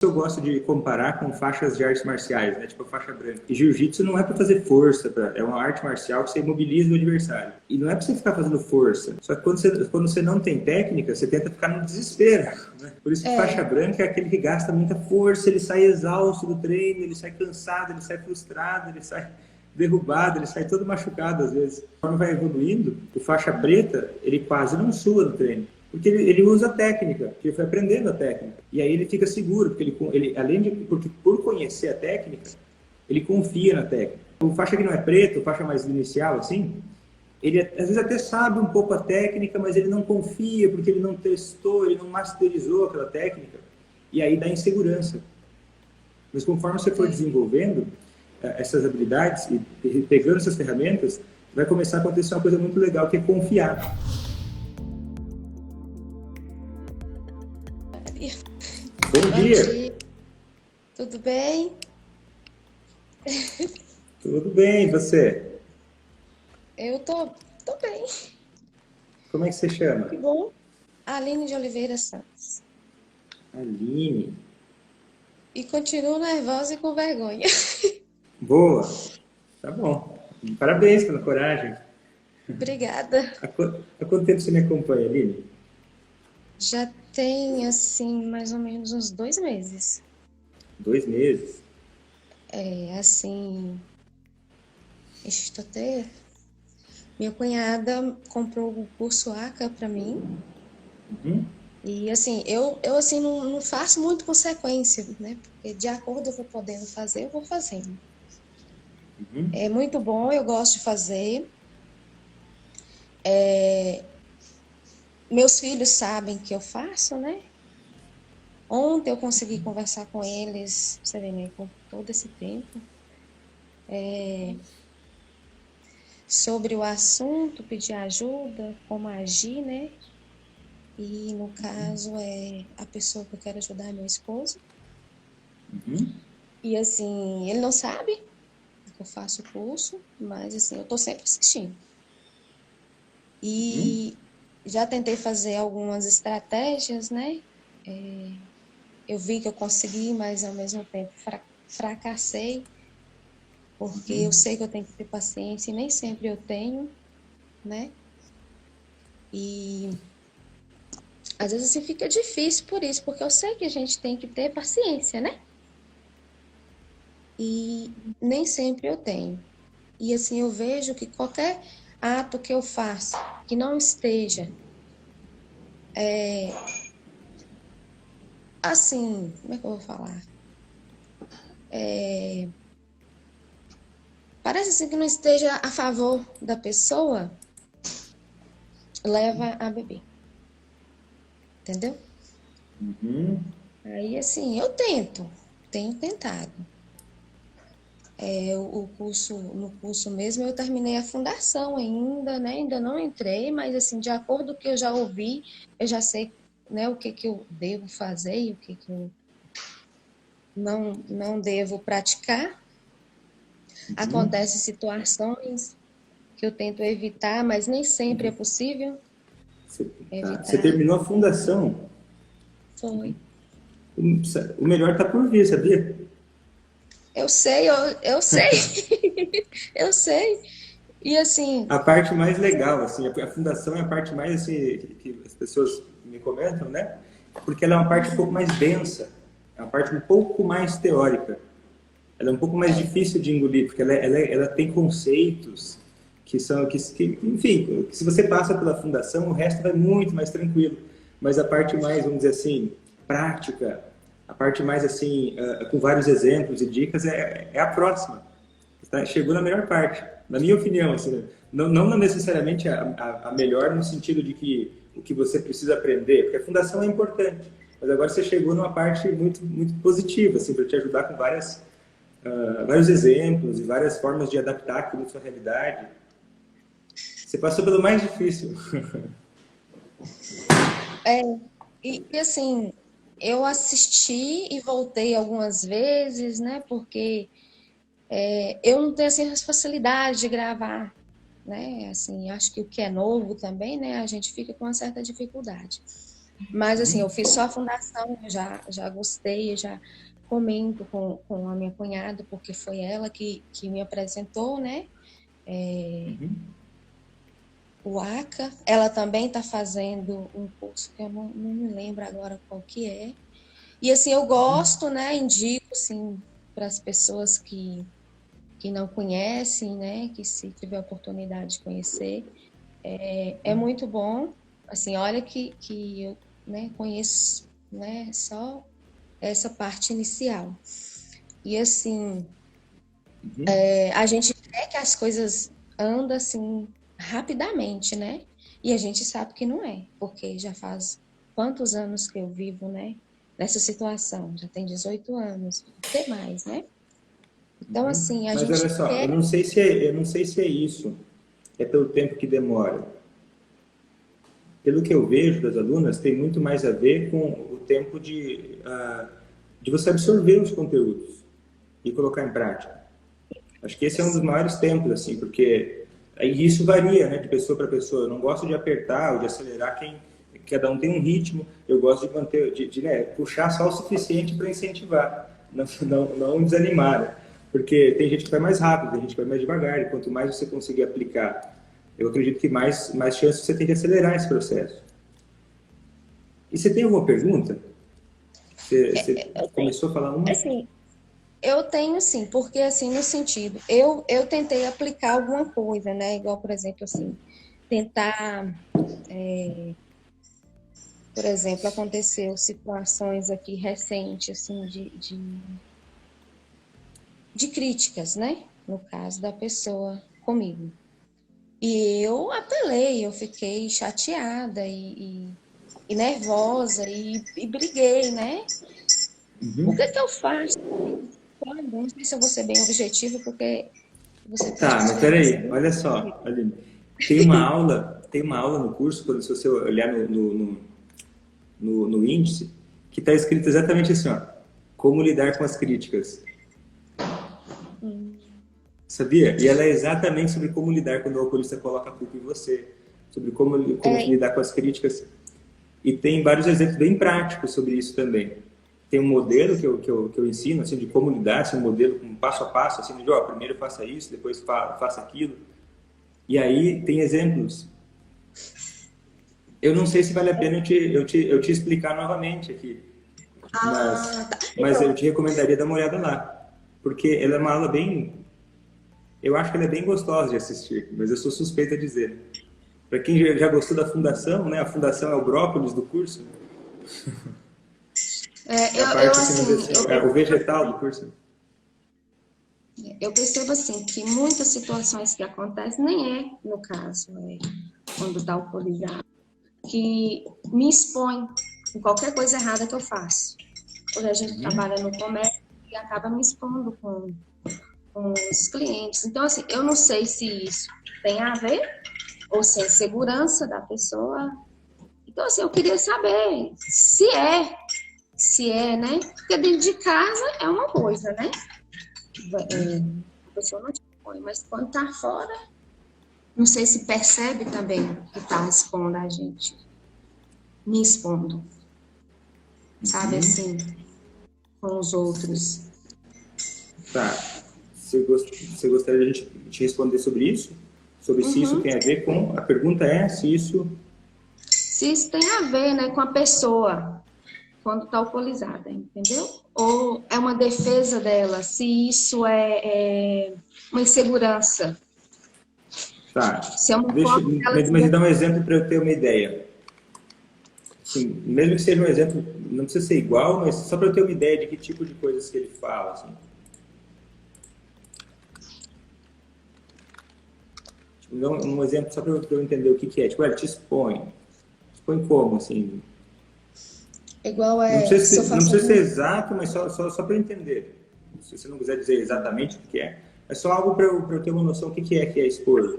Eu gosto de comparar com faixas de artes marciais, né? Tipo a faixa branca. E jiu-jitsu não é para fazer força, é uma arte marcial que você imobiliza o adversário. E não é para você ficar fazendo força. Só que quando você não tem técnica, você tenta ficar no desespero, né? Por isso que faixa branca é aquele que gasta muita força, ele sai exausto do treino, ele sai cansado, ele sai frustrado, ele sai derrubado, ele sai todo machucado às vezes. Quando vai evoluindo, o faixa preta, ele quase não sua no treino. Porque ele usa a técnica, porque ele foi aprendendo a técnica. E aí ele fica seguro, porque ele além de porque por conhecer a técnica, ele confia na técnica. O faixa que não é preto, o faixa mais inicial, assim, ele às vezes até sabe um pouco a técnica, mas ele não confia, porque ele não testou, ele não masterizou aquela técnica, e aí dá insegurança. Mas conforme você for desenvolvendo essas habilidades e pegando essas ferramentas, vai começar a acontecer uma coisa muito legal, que é confiar. Bom dia! Tudo bem? Tudo bem, e você? Eu tô bem. Como é que você chama? Que bom. Aline de Oliveira Santos. Aline. E continuo nervosa e com vergonha. Boa! Tá bom. Parabéns pela coragem. Obrigada. Há quanto tempo você me acompanha, Aline? Já tem, assim, mais ou menos uns 2 meses. 2 meses? É, assim... Estou até... Minha cunhada comprou o curso ACA para mim. Uhum. E, assim, eu assim, não faço muito consequência, né? Porque de acordo eu vou podendo fazer, eu vou fazendo. Uhum. É muito bom, eu gosto de fazer. Meus filhos sabem que eu faço, né? Ontem eu consegui conversar com eles, você vê, né, com todo esse tempo, sobre o assunto, pedir ajuda, como agir, né? E no caso a pessoa que eu quero ajudar é meu esposo. Uhum. E assim, ele não sabe que eu faço o curso, mas assim, eu tô sempre assistindo. Uhum. E já tentei fazer algumas estratégias, né? Eu vi que eu consegui, mas ao mesmo tempo fracassei, porque eu sei que eu tenho que ter paciência e nem sempre eu tenho, né? E às vezes assim fica difícil por isso, porque eu sei que a gente tem que ter paciência, né? E nem sempre eu tenho. E assim, eu vejo que qualquer ato que eu faça que não esteja assim, como é que eu vou falar? Parece assim que não esteja a favor da pessoa, leva a beber. Entendeu? Uhum. Aí assim, eu tenho tentado. No curso mesmo eu terminei a fundação ainda, né? Ainda não entrei, mas assim, de acordo com o que eu já ouvi, eu já sei, né, o que eu devo fazer e o que eu não devo praticar. Acontecem situações que eu tento evitar, mas nem sempre é possível Você evitar. terminou a fundação. Foi. O melhor está por vir, sabia? Eu sei, eu sei, eu sei. E assim, A parte mais legal, assim, a fundação é a parte mais, assim, que as pessoas me comentam, né? Porque ela é uma parte um pouco mais densa, é uma parte um pouco mais teórica. Ela é um pouco mais difícil de engolir, porque ela tem conceitos que são, enfim, que se você passa pela fundação, o resto vai muito mais tranquilo. Mas a parte mais, vamos dizer assim, prática, a parte mais, assim, com vários exemplos e dicas, é a próxima. Tá? Chegou na melhor parte, na minha opinião. Assim, né? Não necessariamente a melhor no sentido de que o que você precisa aprender, porque a fundação é importante. Mas agora você chegou numa parte muito, muito positiva, assim, para te ajudar com vários exemplos e várias formas de adaptar aquilo à sua realidade. Você passou pelo mais difícil. e assim, eu assisti e voltei algumas vezes, né? Porque eu não tenho assim essa facilidade de gravar, né? Assim, acho que o que é novo também, né? A gente fica com uma certa dificuldade. Mas, assim, eu fiz só a fundação, eu já gostei, eu já comento com a minha cunhada, porque foi ela que me apresentou, né? Uhum. O ACA. Ela também está fazendo um curso que eu não me lembro agora qual que é. E, assim, eu gosto, né? Indico, assim, para as pessoas que não conhecem, né? Que se tiver oportunidade de conhecer. É muito bom. Assim, olha que eu, né, conheço, né, só essa parte inicial. E assim, Uhum. a gente quer que as coisas andam assim rapidamente, né? E a gente sabe que não é, porque já faz quantos anos que eu vivo, né, nessa situação? Já tem 18 anos, até mais, né? Então, assim, a Mas olha gente só, quer. eu não sei se é isso, é pelo tempo que demora. Pelo que eu vejo das alunas, tem muito mais a ver com o tempo de você absorver os conteúdos e colocar em prática. Acho que esse é um dos maiores tempos, assim, porque e isso varia, né, de pessoa para pessoa. Eu não gosto de apertar ou de acelerar quem cada um tem um ritmo. Eu gosto de manter, né, puxar só o suficiente para incentivar, não desanimar, né? Porque tem gente que vai mais rápido, tem gente que vai mais devagar. E quanto mais você conseguir aplicar, eu acredito que mais chances você tem de acelerar esse processo. E você tem alguma pergunta? Você Eu tenho, começou a falar uma? assim, eu tenho sim, porque assim, no sentido, eu tentei aplicar alguma coisa, né? Igual, por exemplo, assim, tentar, por exemplo, aconteceu situações aqui recentes, assim, de críticas, né? No caso da pessoa comigo. E eu apelei, eu fiquei chateada e nervosa e briguei, né? O que Uhum. que eu faço? Não sei se eu vou ser bem objetivo, porque você pode Tá, mas considerar que peraí, seria. olha só, Aline. Tem uma aula no curso, quando se você olhar no índice, que está escrito exatamente assim, ó, como lidar com as críticas. Sabia? E ela é exatamente sobre como lidar quando o alcoolista coloca a culpa em você, sobre como É, lidar com as críticas. E tem vários exemplos bem práticos sobre isso também. Tem um modelo que eu ensino, assim, de como lidar, assim, um modelo com passo a passo, assim, de, ó, primeiro faça isso, depois faça aquilo. E aí tem exemplos. Eu não sei se vale a pena eu te explicar novamente aqui, ah, tá. mas eu te recomendaria dar uma olhada lá, porque ela é uma aula bem, eu acho que ela é bem gostosa de assistir, mas eu sou suspeita a dizer. Para quem já gostou da fundação, né? A fundação é o brócolis do curso, é a Eu parte assim, vamos assim, dizer assim, é o vegetal do curso. eu percebo assim que muitas situações que acontecem nem é no caso, quando está alcoolizado, que me expõe em qualquer coisa errada que eu faço. Quando a gente Uhum. trabalha no comércio e acaba me expondo com os clientes. Então, assim, eu não sei se isso tem a ver ou se é segurança da pessoa. Então, assim, eu queria saber se é, né? Porque dentro de casa é uma coisa, né? A pessoa não te expõe, mas quando tá fora, não sei se percebe também que tá expondo a gente, me expondo, sabe, assim, com os outros. Tá. Você gostaria de a gente te responder sobre isso? Sobre se isso Uhum. tem a ver com. A pergunta é se isso. Se isso tem a ver, né, com a pessoa quando está alcoolizada, entendeu? Ou é uma defesa dela, se isso é uma insegurança, Tá. se é uma Deixa, forma dela mas se me dá um defender. exemplo para eu ter uma ideia. Sim, mesmo que seja um exemplo, não precisa ser igual, mas só para eu ter uma ideia de que tipo de coisas que ele fala. Assim. Tipo, dá um exemplo só para eu entender o que, que é. Tipo, ele te expõe. Expõe como, assim? Igual se eu Não faço precisa ser algum. exato, mas só para eu entender. Se você não quiser dizer exatamente o que é, é só algo para eu ter uma noção do que é expor.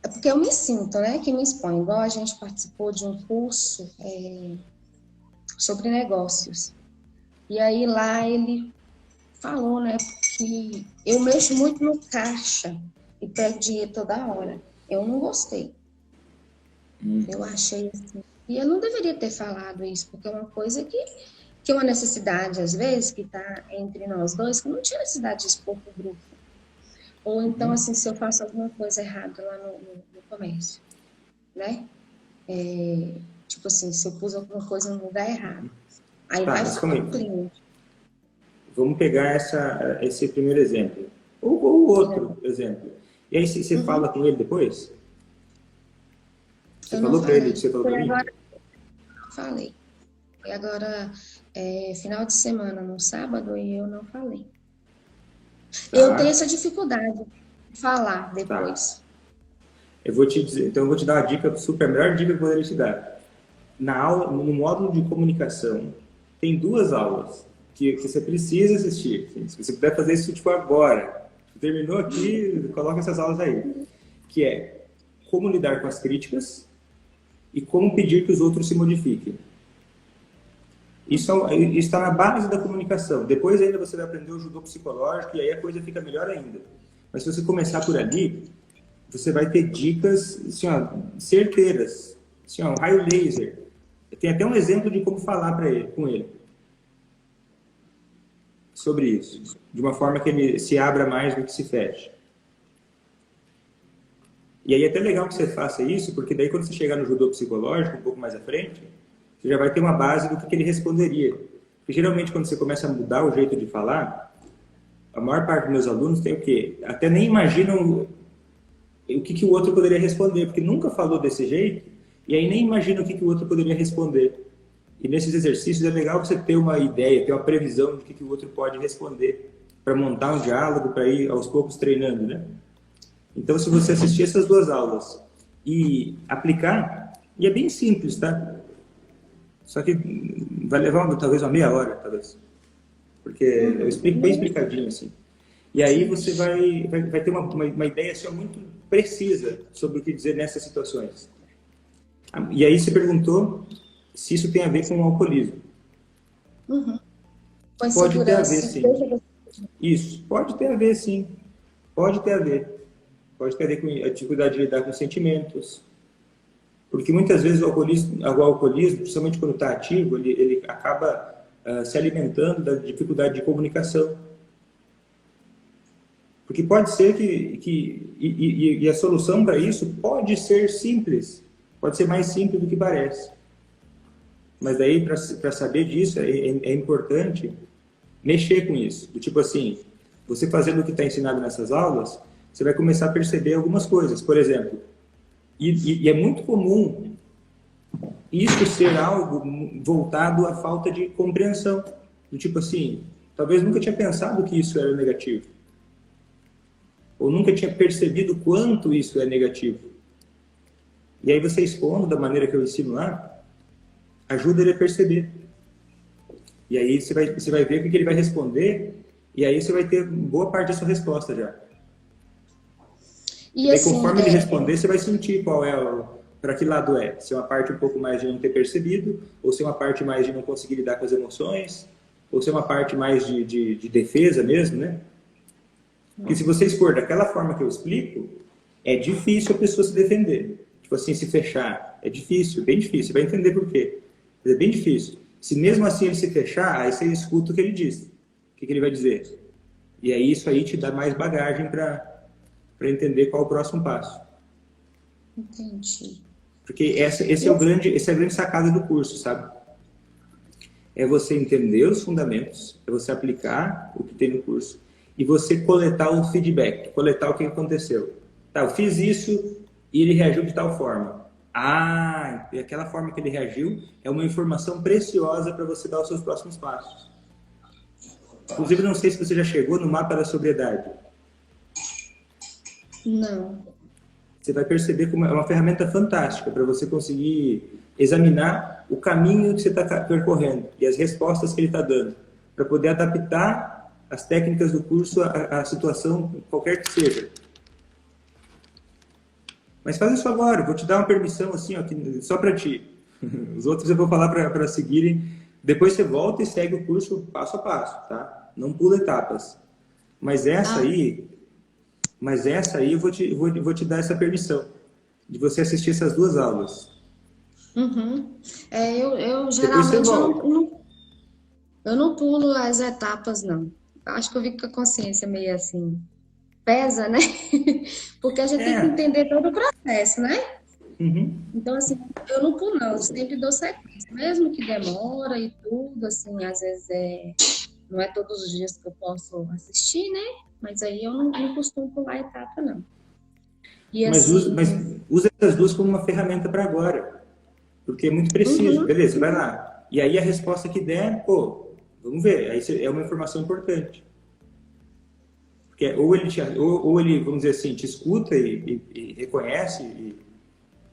É porque eu me sinto, né, que me expõe. Igual a gente participou de um curso sobre negócios. E aí lá ele falou, né, que eu mexo muito no caixa e pego dinheiro toda hora. Eu não gostei. Eu achei assim. E eu não deveria ter falado isso, porque é uma coisa que é uma necessidade, às vezes, que está entre nós dois, que eu não tinha necessidade de expor para o grupo. Ou então, assim, se eu faço alguma coisa errada lá no comércio, né? Tipo assim, se eu pus alguma coisa no lugar errado. Aí Tá, vai mas falar calma com o aí. cliente. Vamos pegar esse primeiro exemplo. Ou outro exemplo. E aí você Uhum. fala com ele depois? Você Eu não falou para ele o que falei. você falou Foi para mim? agora que eu falei. Foi agora, final de semana, no sábado, e eu não falei. Eu tenho Tá, essa dificuldade de falar tá. depois. Eu vou te dizer, então eu vou te dar uma dica super, a melhor dica que eu poderia te dar. Na aula, no módulo de comunicação, tem duas aulas que você precisa assistir. Se você puder fazer isso tipo agora, terminou aqui, coloca essas aulas aí, que é como lidar com as críticas e como pedir que os outros se modifiquem. Isso está na base da comunicação. Depois ainda você vai aprender o judô psicológico e aí a coisa fica melhor ainda. Mas se você começar por ali, você vai ter dicas assim, ó, certeiras, assim, ó, um raio laser. Tem até um exemplo de como falar com ele sobre isso, de uma forma que ele se abra mais do que se feche. E aí é até legal que você faça isso, porque daí quando você chegar no judô psicológico, um pouco mais à frente, você já vai ter uma base do que ele responderia. Porque geralmente quando você começa a mudar o jeito de falar, a maior parte dos meus alunos tem o quê? Até nem imaginam o que o outro poderia responder, porque nunca falou desse jeito, e aí nem imagina o que o outro poderia responder. E nesses exercícios é legal você ter uma ideia, ter uma previsão de que o outro pode responder, para montar um diálogo, para ir aos poucos treinando, né? Então, se você assistir essas duas aulas e aplicar, e é bem simples, tá? Só que vai levar talvez uma meia hora, talvez. Porque eu explico bem explicadinho, assim. E aí Sim. você vai ter uma ideia assim, muito precisa sobre o que dizer nessas situações. E aí você perguntou se isso tem a ver com o alcoolismo. Uhum. Com Pode ter a ver, insegurança. sim. Isso, pode ter a ver, sim. Pode ter a ver. Pode ter a ver com a dificuldade de lidar com sentimentos. Porque muitas vezes o alcoolismo principalmente quando está ativo, ele acaba se alimentando da dificuldade de comunicação. Porque pode ser e a solução para isso pode ser simples, pode ser mais simples do que parece. Mas daí, para saber disso, é importante mexer com isso. Do tipo assim, você fazendo o que está ensinado nessas aulas, você vai começar a perceber algumas coisas. Por exemplo, e é muito comum isso ser algo voltado à falta de compreensão. Do tipo assim, talvez nunca tinha pensado que isso era negativo. Ou nunca tinha percebido quanto isso é negativo. E aí você expondo da maneira que eu ensino lá, ajuda ele a perceber. E aí você vai ver o que ele vai responder, e aí você vai ter boa parte da sua resposta já. E E daí, assim, conforme ele responder, você vai sentir qual é para que lado é. Se é uma parte um pouco mais de não ter percebido, ou se é uma parte mais de não conseguir lidar com as emoções, ou se é uma parte mais de defesa mesmo, né? Porque se você expor daquela forma que eu explico, é difícil a pessoa se defender. Tipo assim, se fechar. É difícil, bem difícil. Você vai entender por quê. É bem difícil. Se mesmo assim ele se fechar, aí você escuta o que ele diz. O que ele vai dizer. E aí isso aí te dá mais bagagem para entender qual é o próximo passo. entendi. Porque essa é a grande sacada do curso, sabe? É você entender os fundamentos, é você aplicar o que tem no curso e você coletar o feedback, coletar o que aconteceu. Tá, eu fiz isso e ele reagiu de tal forma. Ah, e aquela forma que ele reagiu é uma informação preciosa para você dar os seus próximos passos. Inclusive, não sei se você já chegou no mapa da sobriedade. Não. Você vai perceber como é uma ferramenta fantástica para você conseguir examinar o caminho que você está percorrendo e as respostas que ele está dando, para poder adaptar as técnicas do curso à situação qualquer que seja. Mas faz isso agora, vou te dar uma permissão assim, ó, só para ti. Os outros eu vou falar para seguirem. Depois você volta e segue o curso passo a passo, tá? Não pula etapas. Mas essa aí eu vou te dar essa permissão de você assistir essas duas aulas. Uhum. Eu Depois você geralmente volta. eu não pulo as etapas, não. Eu acho que eu fico com a consciência meio assim, pesa, né? Porque a gente tem que É. entender todo o processo, né? Uhum. Então, assim, eu não pulo, não. Eu sempre dou sequência. Mesmo que demora e tudo, assim, às vezes não é todos os dias que eu posso assistir, né? Mas aí eu não costumo pular a etapa, não. E Mas assim, usa essas duas como uma ferramenta para agora. Porque é muito preciso. uhum, Beleza, vai lá. E aí a resposta que der, pô, vamos ver. Aí é uma informação importante. Porque ou ele, vamos dizer assim, te escuta e reconhece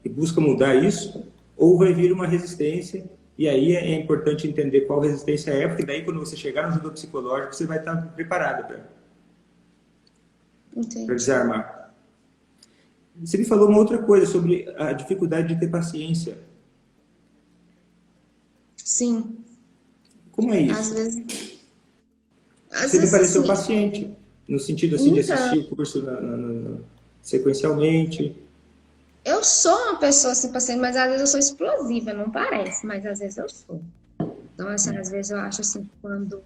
e busca mudar isso, ou vai vir uma resistência. E aí é importante entender qual resistência é, porque daí quando você chegar no judô psicológico, você vai estar preparado para entendi. desarmar. Você me falou uma outra coisa sobre a dificuldade de ter paciência. Sim, Como é às isso? vezes, às Você me vezes pareceu assim, paciente, no sentido assim de então, assistir o curso sequencialmente. eu sou uma pessoa assim, paciente, mas às vezes eu sou explosiva, não parece, mas às vezes eu sou. Então, assim, às vezes eu acho assim, quando.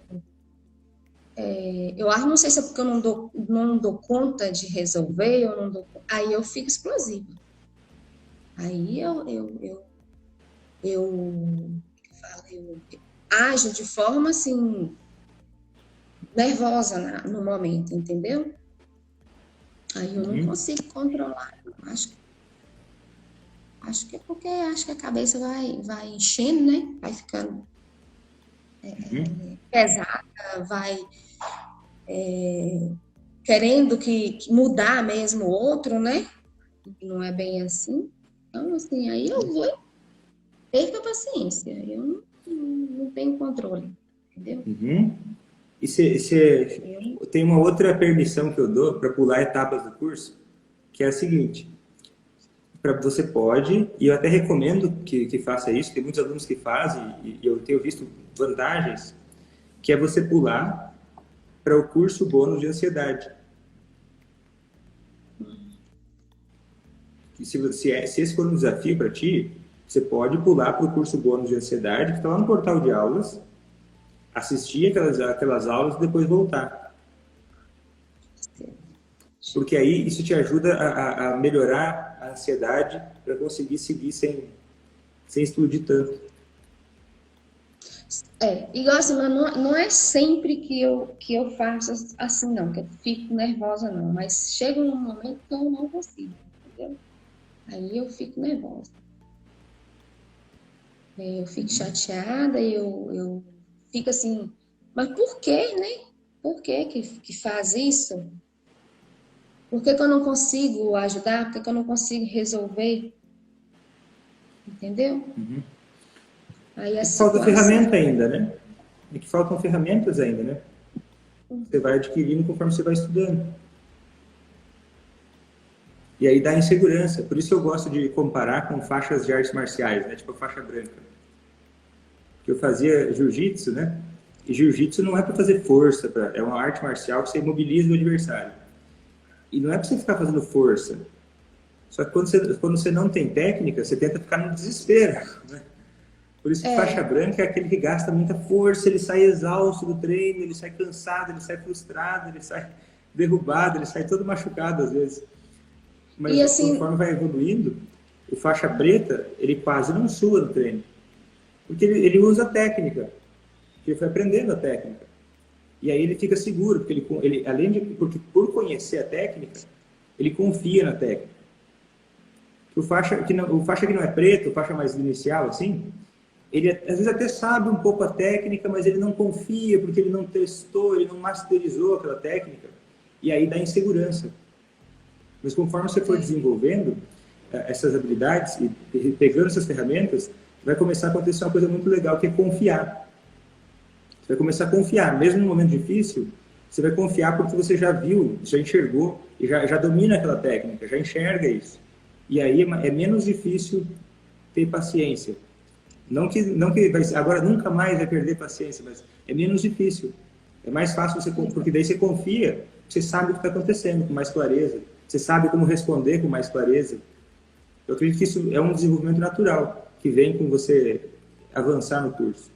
Eu acho, não sei se é porque eu não dou conta de resolver, eu não dou, aí eu fico explosiva. Aí eu ajo de forma assim, nervosa no momento, entendeu? Aí eu não Uhum, consigo controlar. Acho que é porque acho que a cabeça vai enchendo, né? Vai ficando uhum, pesada, vai querendo que mudar mesmo o outro, né? Não é bem assim. Então, assim, aí eu vou e perco a paciência. Eu não tenho controle, entendeu? uhum. E você Eu, tem uma outra permissão que eu dou para pular etapas do curso, que é a seguinte: você pode, e eu até recomendo que faça isso, tem muitos alunos que fazem, e eu tenho visto vantagens, que é você pular para o curso bônus de ansiedade. E se esse for um desafio para ti, você pode pular para o curso bônus de ansiedade, que está lá no portal de aulas, assistir aquelas aulas e depois voltar. Porque aí isso te ajuda a melhorar a ansiedade para conseguir seguir sem explodir tanto. igual assim, mas não é sempre que eu faço assim, não, que eu fico nervosa, não. Mas chega um momento que eu não consigo, entendeu? Aí eu fico nervosa. Eu fico chateada, eu fico assim, mas por quê, né? Por que faz isso? Por que eu não consigo ajudar? Por que eu não consigo resolver? Entendeu? Aí a É que falta situação. ferramenta ainda, né? É que faltam ferramentas ainda, né? Você vai adquirindo conforme você vai estudando. E aí dá insegurança. Por isso que eu gosto de comparar com faixas de artes marciais, né? Tipo a faixa branca. Que eu fazia jiu-jitsu, né? E jiu-jitsu não é para fazer força, é uma arte marcial que você imobiliza o adversário. E não é para você ficar fazendo força. Só que quando você não tem técnica, você tenta ficar no desespero, né? Por isso que faixa É, branca é aquele que gasta muita força, ele sai exausto do treino, ele sai cansado, ele sai frustrado, ele sai derrubado, ele sai todo machucado às vezes. e Mas assim, conforme vai evoluindo, o faixa preta, ele quase não sua no treino. Porque ele usa a técnica, porque ele foi aprendendo a técnica. E aí ele fica seguro, porque além de porque por conhecer a técnica, ele confia na técnica. O faixa que não é preto, o faixa mais inicial, assim, ele às vezes até sabe um pouco a técnica, mas ele não confia porque ele não testou, ele não masterizou aquela técnica, e aí dá insegurança. Mas conforme você for desenvolvendo essas habilidades e pegando essas ferramentas, vai começar a acontecer uma coisa muito legal, que é confiar. Você vai começar a confiar, mesmo no momento difícil, você vai confiar porque você já viu, já enxergou e já domina aquela técnica, já enxerga isso. E aí é menos difícil ter paciência. Não que agora nunca mais vai perder paciência, mas é menos difícil. É mais fácil você, porque daí você confia, você sabe o que está acontecendo com mais clareza, você sabe como responder com mais clareza. Eu acredito que isso é um desenvolvimento natural. que vem com você avançar no curso?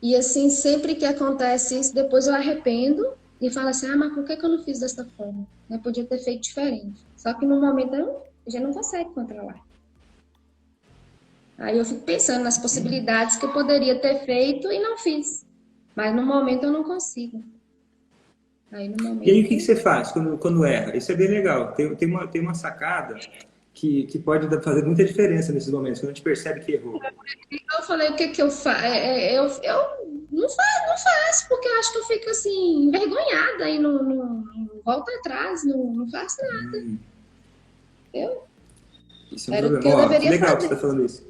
E assim, sempre que acontece isso, depois eu arrependo e falo assim, mas por que que eu não fiz dessa forma? Eu podia ter feito diferente. Só que no momento a gente não consegue controlar. Aí eu fico pensando nas possibilidades que eu poderia ter feito e não fiz. Mas no momento eu não consigo. Aí no E aí o momento. que você faz quando erra? Isso é bem legal. Tem uma sacada que pode fazer muita diferença nesses momentos, quando a gente percebe que errou. Eu falei, o que que eu faço? Eu não faço, porque eu acho que eu fico assim, envergonhada e não volto atrás, não faço nada. Hum, Eu, isso é um era o que problema. eu Ó, que deveria legal que você está fazer. falando isso.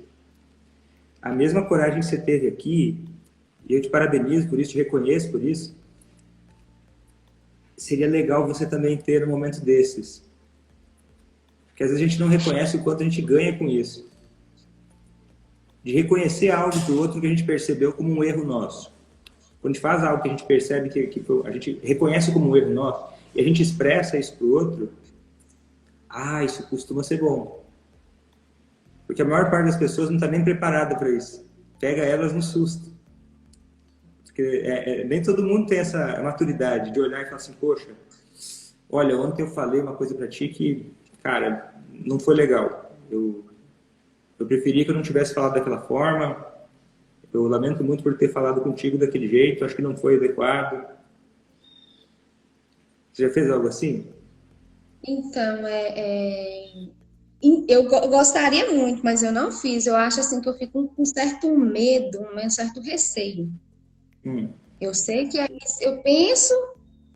A mesma coragem que você teve aqui, e eu te parabenizo por isso, te reconheço por isso, seria legal você também ter um momento desses. Porque às vezes a gente não reconhece o quanto a gente ganha com isso. De reconhecer algo do outro que a gente percebeu como um erro nosso. Quando a gente faz algo que a gente percebe a gente reconhece como um erro nosso, e a gente expressa isso para o outro, isso costuma ser bom. Porque a maior parte das pessoas não está nem preparada para isso. Pega elas no susto. Porque nem todo mundo tem essa maturidade de olhar e falar assim, poxa, olha, ontem eu falei uma coisa para ti que, cara, não foi legal. Eu preferia que eu não tivesse falado daquela forma. Eu lamento muito por ter falado contigo daquele jeito. Acho que não foi adequado. Você já fez algo assim? Então, eu gostaria muito, mas eu não fiz. Eu acho assim que eu fico com um certo medo, um certo receio. Hum. Eu sei que eu penso,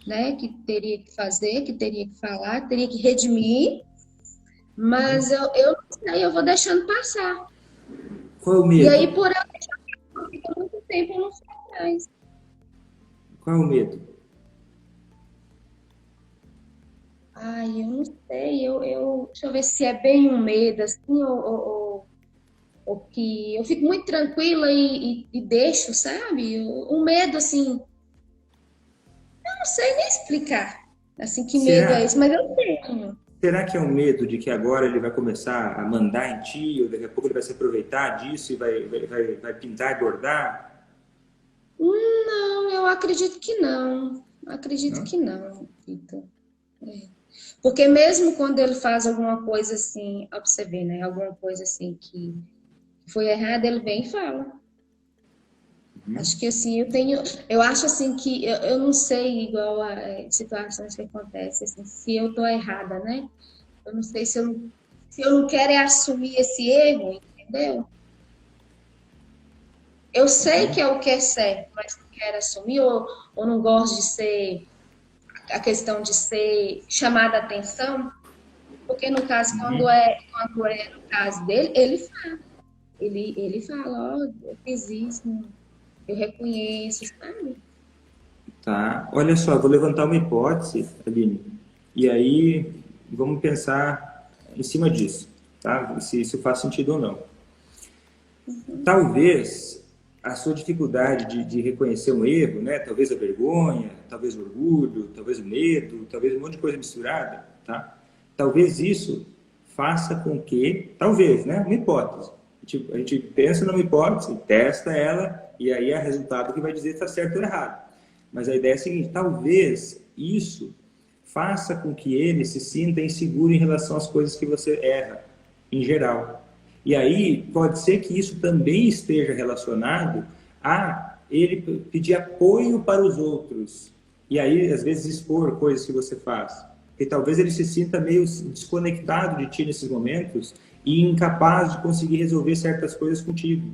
né, que teria que fazer, que teria que falar, que teria que redimir, mas eu não sei, eu vou deixando passar. Qual é o E medo? aí, por eu deixar fica muito tempo, eu não sei mais. Qual é o medo? Ai, eu não sei, deixa eu ver se é bem um medo, assim, ou que eu fico muito tranquila e deixo, sabe? Um medo, assim, eu não sei nem explicar, assim, que medo é esse, Será? mas eu tenho. Será que é um medo de que agora ele vai começar a mandar em ti, ou daqui a pouco ele vai se aproveitar disso e vai pintar e bordar? Não, eu acredito que não. Acredito Não? que não, Vitor. Porque mesmo quando ele faz alguma coisa assim, ó, pra você ver, né? Alguma coisa assim que foi errada, ele vem e fala. Uhum. Acho que assim, eu acho assim que eu não sei igual a situações que acontecem, assim, se eu tô errada, né? Eu não sei se eu não quero é assumir esse erro, entendeu? Eu sei que é o que é certo, mas não quero assumir ou não gosto de ser a questão de ser chamada a atenção, porque no caso, Uhum. quando é no caso dele, ele fala. Ele fala, ó, eu fiz isso, eu reconheço, sabe? Tá. Olha só, vou levantar uma hipótese, Aline, e aí vamos pensar em cima disso, tá? Se isso faz sentido ou não. Talvez a sua dificuldade de reconhecer um erro, né? Talvez a vergonha, talvez o orgulho, talvez o medo, talvez um monte de coisa misturada, tá? Talvez isso faça com que, talvez, né? Uma hipótese. A gente pensa numa hipótese, testa ela e aí é o resultado que vai dizer se está certo ou errado. Mas a ideia é a seguinte: talvez isso faça com que ele se sinta inseguro em relação às coisas que você erra, em geral. E aí pode ser que isso também esteja relacionado a ele pedir apoio para os outros. E aí, às vezes, expor coisas que você faz. Porque talvez ele se sinta meio desconectado de ti nesses momentos e incapaz de conseguir resolver certas coisas contigo.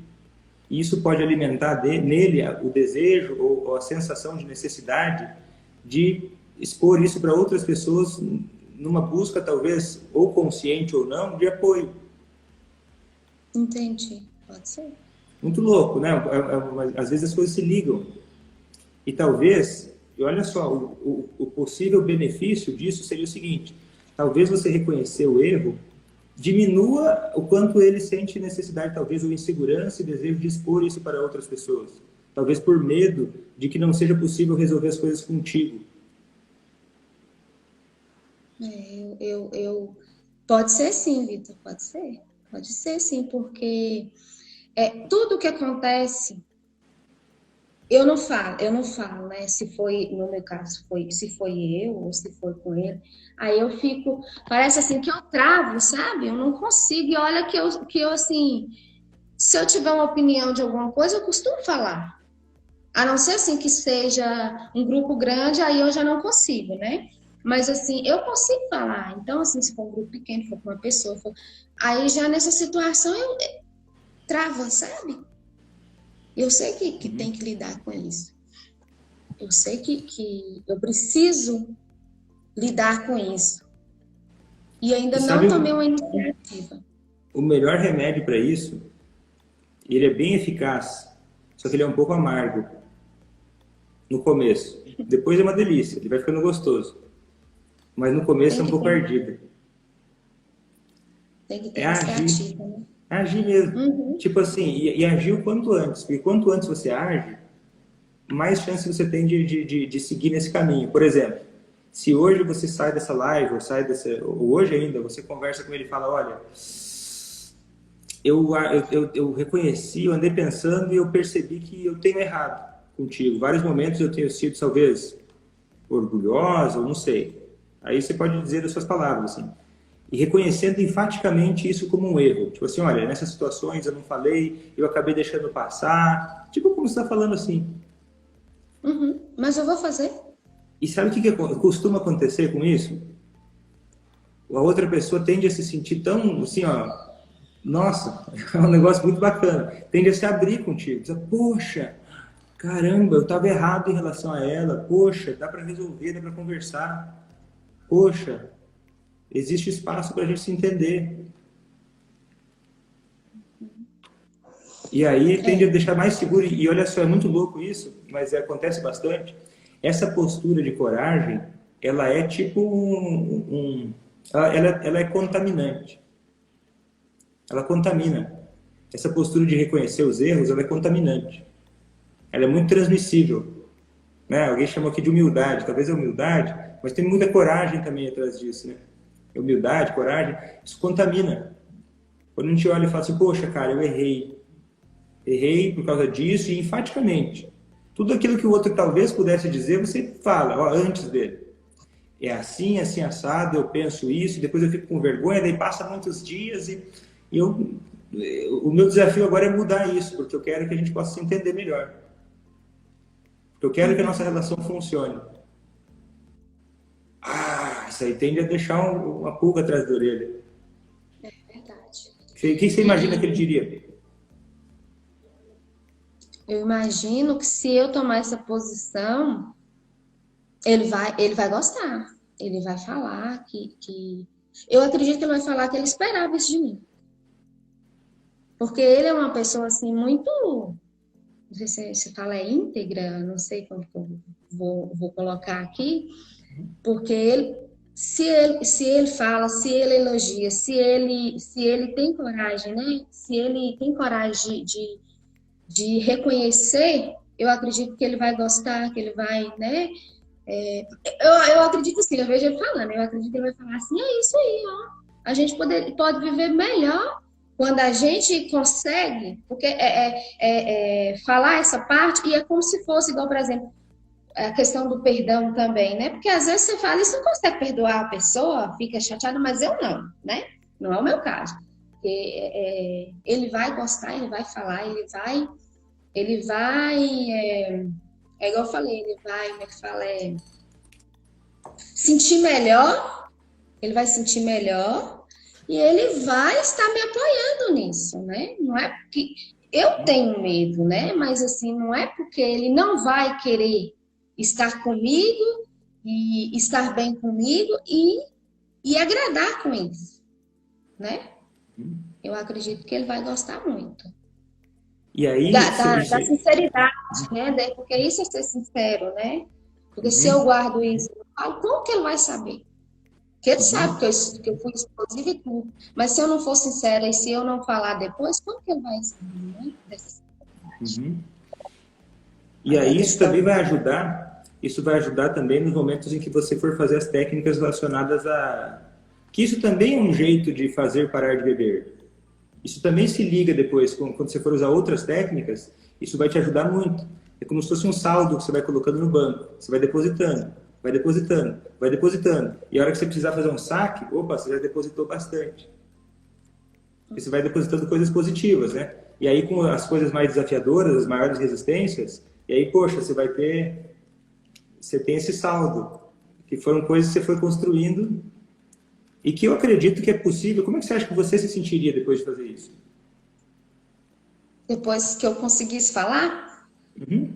E isso pode alimentar nele o desejo ou a sensação de necessidade de expor isso para outras pessoas numa busca, talvez, ou consciente ou não, de apoio. Entendi. Pode ser. Muito louco, né? Às vezes as coisas se ligam. E talvez, e olha só, o possível benefício disso seria o seguinte: talvez você reconhecer o erro diminua o quanto ele sente necessidade, talvez, ou insegurança e desejo de expor isso para outras pessoas. Talvez por medo de que não seja possível resolver as coisas contigo. Pode ser sim, Vitor, pode ser. Pode ser, sim, porque tudo que acontece, eu não falo, né? Se foi, no meu caso, se foi eu ou se foi com ele. Aí eu fico, parece assim que eu travo, sabe? Eu não consigo. E olha que eu assim, se eu tiver uma opinião de alguma coisa, eu costumo falar. A não ser assim que seja um grupo grande, aí eu já não consigo, né? Mas assim, eu consigo falar. Então, assim, se for um grupo pequeno, for com uma pessoa, aí já nessa situação eu trava, sabe? Eu sei que tem que lidar com isso. Eu sei que eu preciso lidar com isso. E ainda E não sabe tomei uma iniciativa. o melhor remédio para isso? Ele é bem eficaz, só que ele é um pouco amargo no começo. Depois é uma delícia, ele vai ficando gostoso. Mas no começo é um pouco ardido. Tem que ter É agir. iniciativa, né? Agir mesmo. Uhum. Tipo assim, e agir o quanto antes. Porque quanto antes você age, mais chance você tem de seguir nesse caminho. Por exemplo, se hoje você sai dessa live, ou hoje ainda, você conversa com ele e fala, olha, eu reconheci, eu andei pensando e eu percebi que eu tenho errado contigo. Vários momentos eu tenho sido, talvez, orgulhosa, ou não sei. Aí você pode dizer as suas palavras, assim. E reconhecendo enfaticamente isso como um erro. Tipo assim, olha, nessas situações eu não falei, eu acabei deixando passar. Tipo como você está falando assim. Uhum. Mas eu vou fazer. E sabe o que costuma acontecer com isso? A outra pessoa tende a se sentir tão, assim, ó, nossa, é um negócio muito bacana. Tende a se abrir contigo. Diz, poxa, caramba, eu estava errado em relação a ela. Poxa, dá para resolver, dá para conversar. Poxa, existe espaço para a gente se entender. E aí tende a deixar mais seguro. E olha só, é muito louco isso, mas acontece bastante. Essa postura de coragem, ela é tipo ela é contaminante. Ela contamina. Essa postura de reconhecer os erros, ela é contaminante. Ela é muito transmissível. Né? Alguém chamou aqui de humildade. Talvez é humildade, mas tem muita coragem também atrás disso. Né? Humildade, coragem, isso contamina. Quando a gente olha e fala assim, poxa, cara, eu errei. Errei por causa disso e enfaticamente. Tudo aquilo que o outro talvez pudesse dizer, você fala, ó, antes dele. É assim, assim, assado, eu penso isso, depois eu fico com vergonha, daí passa muitos dias e o meu desafio agora é mudar isso, porque eu quero que a gente possa se entender melhor. Porque eu quero que a nossa relação funcione. Ah, isso aí tende a deixar uma pulga atrás da orelha. É verdade. O que você imagina que ele diria? Eu imagino que se eu tomar essa posição, ele vai gostar. Ele vai falar que... Eu acredito que ele vai falar que ele esperava isso de mim. Porque ele é uma pessoa, assim, muito... Não sei se fala íntegra, não sei como que eu vou colocar aqui. Porque se ele fala, se ele elogia, se ele tem coragem, né? Se ele tem coragem de reconhecer, eu acredito que ele vai gostar, que ele vai, né? Eu acredito assim, eu vejo ele falando, eu acredito que ele vai falar assim, é isso aí, ó. A gente pode viver melhor quando a gente consegue, porque falar essa parte, e é como se fosse, igual, por exemplo, a questão do perdão também, né? Porque às vezes você fala e você não consegue perdoar a pessoa, fica chateado, mas eu não, né? Não é o meu caso. Porque, ele vai gostar, ele vai falar, ele vai, igual eu falei, ele vai, como é que fala, sentir melhor, ele vai sentir melhor e ele vai estar me apoiando nisso, né? Não é porque eu tenho medo, né? Mas assim, não é porque ele não vai querer estar comigo e estar bem comigo e agradar com isso, né? Eu acredito que ele vai gostar muito. E aí, Da sinceridade, né? Porque isso é ser sincero, né? Porque se eu guardo isso, como que ele vai saber? Porque ele sabe que eu fui explosiva e tudo. Mas se eu não for sincera e se eu não falar depois, como que ele vai saber, né? E aí isso também vai ajudar, isso vai ajudar também nos momentos em que você for fazer as técnicas relacionadas a... Que isso também é um jeito de fazer parar de beber. Isso também se liga depois, quando você for usar outras técnicas, isso vai te ajudar muito. É como se fosse um saldo que você vai colocando no banco. Você vai depositando, vai depositando, vai depositando. E a hora que você precisar fazer um saque, opa, você já depositou bastante. E você vai depositando coisas positivas, né? E aí com as coisas mais desafiadoras, as maiores resistências, e aí, poxa, você tem esse saldo, que foram coisas que você foi construindo e que eu acredito que é possível. Como é que você acha que você se sentiria depois de fazer isso? Depois que eu conseguisse falar, Uhum.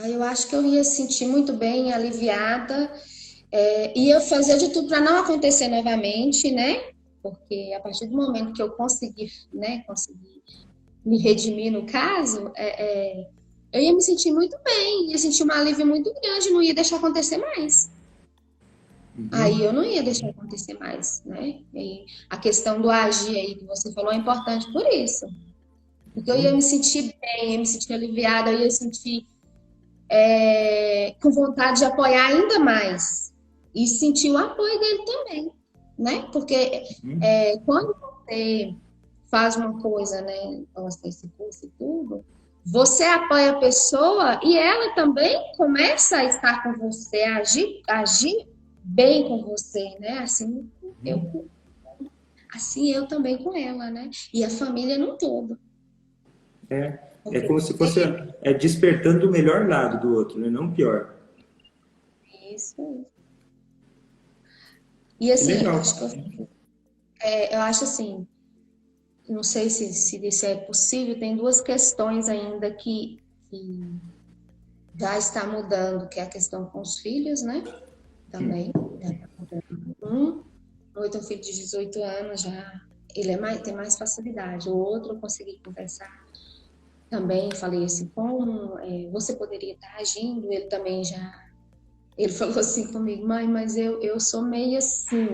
eu acho que eu ia sentir muito bem, aliviada, ia fazer de tudo para não acontecer novamente, né? Porque a partir do momento que eu conseguir, né, conseguir me redimir no caso, eu ia me sentir muito bem, ia sentir um alívio muito grande, não ia deixar acontecer mais. Aí eu não ia deixar acontecer mais, né? E a questão do agir aí que você falou é importante por isso. Porque eu ia me sentir bem, ia me sentir aliviada, eu ia sentir com vontade de apoiar ainda mais. E sentir o apoio dele também, né? Porque quando você faz uma coisa, né? Gosta desse curso e tudo, você apoia a pessoa e ela também começa a estar com você, a agir bem com você, né? Assim eu também com ela, né? E a família no todo. É como se fosse despertando o melhor lado do outro, né? Não o pior. Isso. E assim, Legal. eu acho assim, não sei se isso é possível, tem duas questões ainda que já está mudando, que é a questão com os filhos, né? Também. Eu tenho um filho de 18 anos já, ele tem mais facilidade. O outro eu consegui conversar também, falei assim, como você poderia estar agindo, ele também já... Ele falou assim comigo, mãe, mas eu sou meio assim,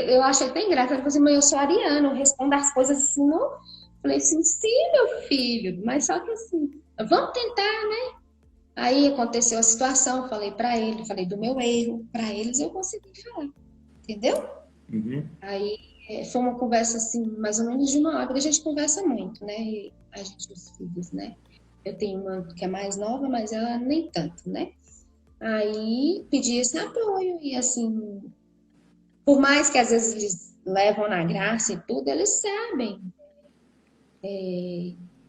eu acho até engraçado, ele falou assim, mãe, eu sou ariana, eu respondo as coisas assim, não. Eu falei assim, sim, meu filho, mas só que assim, vamos tentar, né? Aí aconteceu a situação, falei pra ele, falei do meu erro, pra eles eu consegui falar, entendeu? Aí foi uma conversa assim, mais ou menos de uma hora, porque a gente conversa muito, né? E a gente, os filhos, né? Eu tenho uma que é mais nova, mas ela nem tanto, né? Aí pedi esse apoio e assim, por mais que às vezes eles levam na graça e tudo, eles sabem